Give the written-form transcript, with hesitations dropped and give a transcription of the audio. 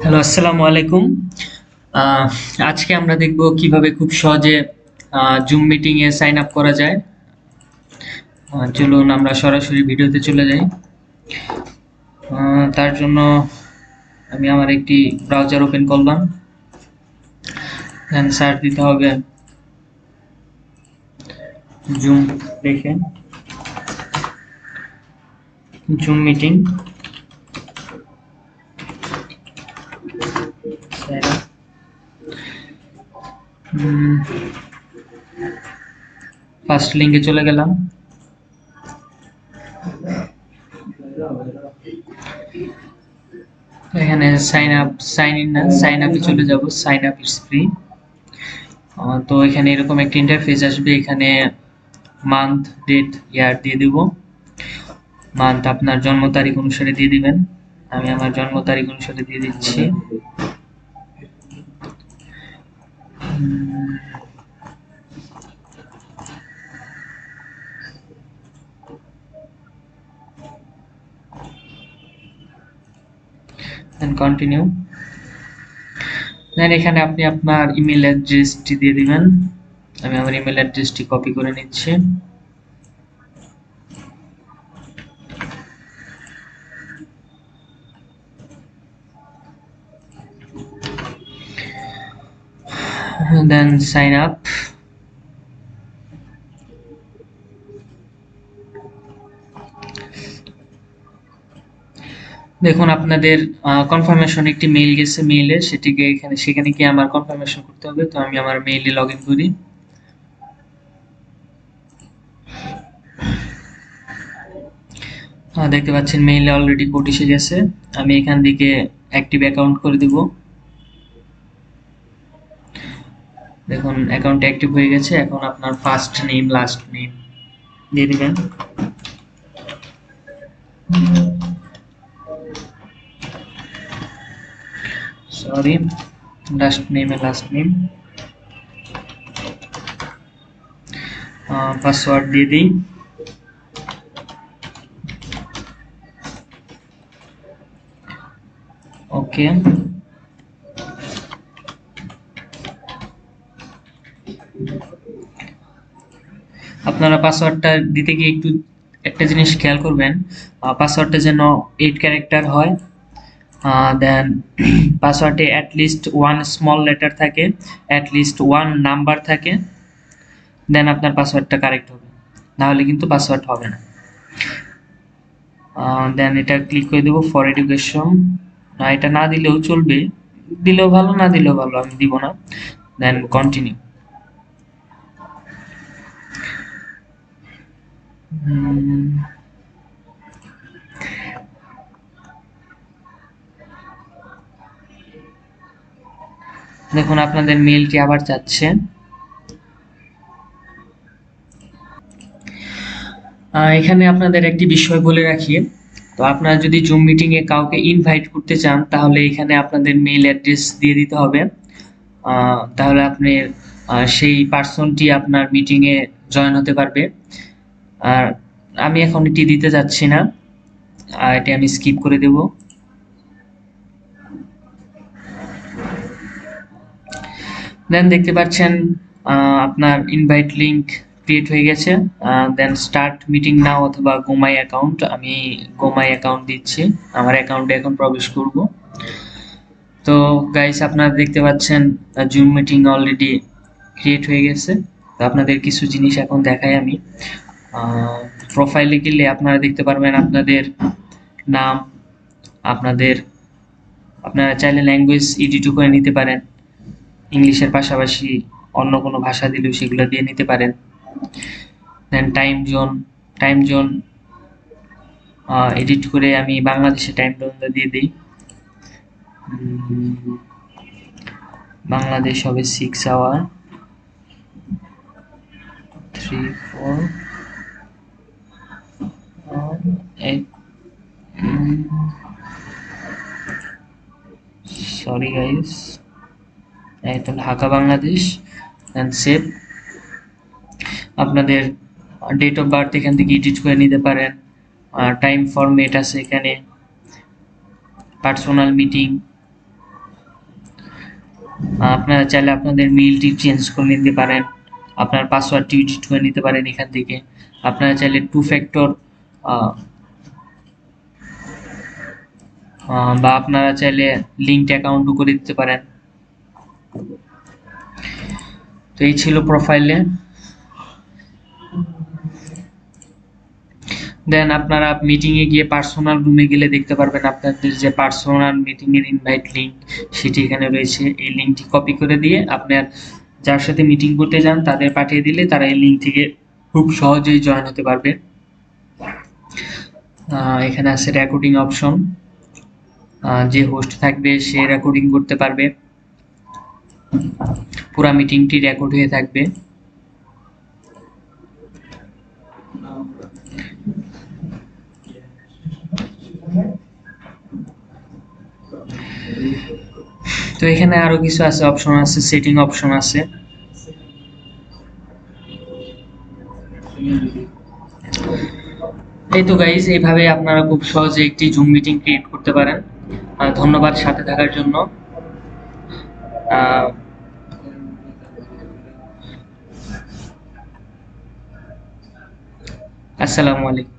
Hello, আসসালামু আলাইকুম। আহ, আজকে আমরা দেখব কিভাবে খুব সহজে জুম মিটিং এ সাইন আপ করা যায়। চলুন আমরা সরাসরি ভিডিওতে চলে যাই। তার জন্য আমি আমার একটি ব্রাউজার ওপেন করলাম, দেন সার্চ দিতে হবে জুম, দেখে zoom meeting sign up. First লিঙ্কে চলে গেলাম। এখানে সাইন ইন না, সাইন আপে চলে যাব। Sign up is free. তো এখানে এরকম একটা ইন্টারফেস আসবে। এখানে মান্থ, ডেট, ইয়ার দিয়ে দিব। মান্থ আপনার জন্ম তারিখ অনুসারে দিয়ে দিবেন। আমি আমার জন্ম তারিখ অনুসারে দিয়ে দিচ্ছি। দেন কন্টিনিউ। দেন এখানে আপনি আপনার ইমেল অ্যাড্রেসটি দিয়ে দিবেন। আমি আমার ইমেল অ্যাড্রেসটি কপি করে নিচ্ছি। দেন সাইন আপ। দেখুন আপনাদের কনফার্মেশন একটি মেইল গেছে। মেইলে সেখানে গিয়ে আমার কনফার্মেশন করতে হবে। তো আমি আমার মেইলে লগ ইন করি। দেখতে পাচ্ছেন মেইলে অলরেডি কোড এসে গেছে। আমি এখান থেকে অ্যাক্টিভ অ্যাকাউন্ট করে দিব। দেখুন অ্যাকাউন্ট অ্যাক্টিভ হয়ে গেছে। এখন আপনার ফার্স্ট নেম, লাস্ট নেম দিয়ে দিবেন। সরি, লাস্ট নেম এ লাস্ট নেম। পাসওয়ার্ড দিয়ে দিই। ওকে। আপনারা পাসওয়ার্ডটা দিতে গিয়ে একটু একটা জিনিস খেয়াল করবেন, পাসওয়ার্ডটা যেন 8 ক্যারেক্টার হয়। দেন পাসওয়ার্ডে অ্যাটলিস্ট ওয়ান স্মল লেটার থাকে, অ্যাটলিস্ট ওয়ান নাম্বার থাকে। দেন আপনার পাসওয়ার্ডটা কারেক্ট হবে, না হলে কিন্তু পাসওয়ার্ড হবে না। দেন এটা ক্লিক করে দেবো ফর এডুকেশন। এটা না দিলেও চলবে, দিলেও ভালো, না দিলেও ভালো, আমি দিব না। Then continue. দেখুন আপনাদের মেইলটি আবার যাচ্ছে। এখানে আপনাদের একটি বিষয় বলে রাখি। তো আপনারা যদি জুম মিটিং এ কাউকে ইনভাইট করতে চান, তাহলে এখানে আপনাদের মেইল অ্যাড্রেস দিয়ে দিতে হবে। তাহলে আপনি সেই পার্সনটি আপনার মিটিং এ জয়েন হতে পারবে। আর আমি এখন এটি দিতে যাচ্ছি না, এটি আমি স্কিপ করে দেব। দেন দেখতে পাচ্ছেন আপনার ইনভাইট লিংক ক্রিয়েট হয়ে গেছে। দেন স্টার্ট মিটিং নাও অথবা গোমাই অ্যাকাউন্ট, আমি গোমাই অ্যাকাউন্ট দিচ্ছি। আমার অ্যাকাউন্টে এখন প্রবেশ করব। তো গাইস আপনারা দেখতে পাচ্ছেন জুম মিটিং অলরেডি ক্রিয়েট হয়ে গেছে। তো আপনাদের কিছু জিনিস এখন দেখাই আমি। প্রোফাইলে গেলে আপনারা দেখতে পারবেন আপনাদের নাম, আপনাদের আপনারা চাইলে ল্যাঙ্গুয়েজ এডিটও করে নিতে পারেন। ইংলিশের পাশাপাশি অন্য কোনো ভাষা দিলেও সেগুলো দিয়ে নিতে পারেন। দেন টাইম জোন এডিট করে আমি বাংলাদেশের টাইম জোনটা দিয়ে দিই। বাংলাদেশ হবে 6 আওয়ার 3 4 8। সরি গাইস, এটা ঢাকা বাংলাদেশ। And save. আপনাদের ডেট অফ বার্থ এখান থেকে এডিট করে নিতে পারেন। টাইম ফরম্যাট আছে এখানে, পার্সোনাল মিটিং, আপনারা চাইলে আপনাদের মেইলটি চেঞ্জ করে নিতে পারেন, আপনার পাসওয়ার্ডটি এডিট করে নিতে পারেন এখান থেকে। আপনারা চাইলে টু ফ্যাক্টর বা আপনারা চাইলে লিঙ্কড অ্যাকাউন্টও করে দিতে পারেন। তো এই ছিল প্রোফাইলে। দেন আপনারা মিটিং এ গিয়ে পার্সোনাল রুমে গেলে দেখতে পারবেন আপনাদের যে পার্সোনাল মিটিং এর ইনভাইট লিংক সেটি এখানে রয়েছে। এই লিংকটি কপি করে দিয়ে আপনার যার সাথে মিটিং করতে যান তাদের পাঠিয়ে দিলে তারা এই লিংক থেকে খুব সহজেই জয়েন হতে পারবে। এখানে আছে রেকর্ডিং অপশন, যে হোস্ট থাকবে সে রেকর্ডিং করতে পারবে, পুরো মিটিংটি রেকর্ড হয়ে থাকবে। তো এখানে আরো কিছু আছে, অপশন আছে, সেটিং অপশন আছে। এই তো গাইজ, এইভাবে আপনারা খুব সহজে একটি জুম মিটিং ক্রিয়েট করতে পারেন। ধন্যবাদ সাথে থাকার জন্য। আসসালামু আলাইকুম।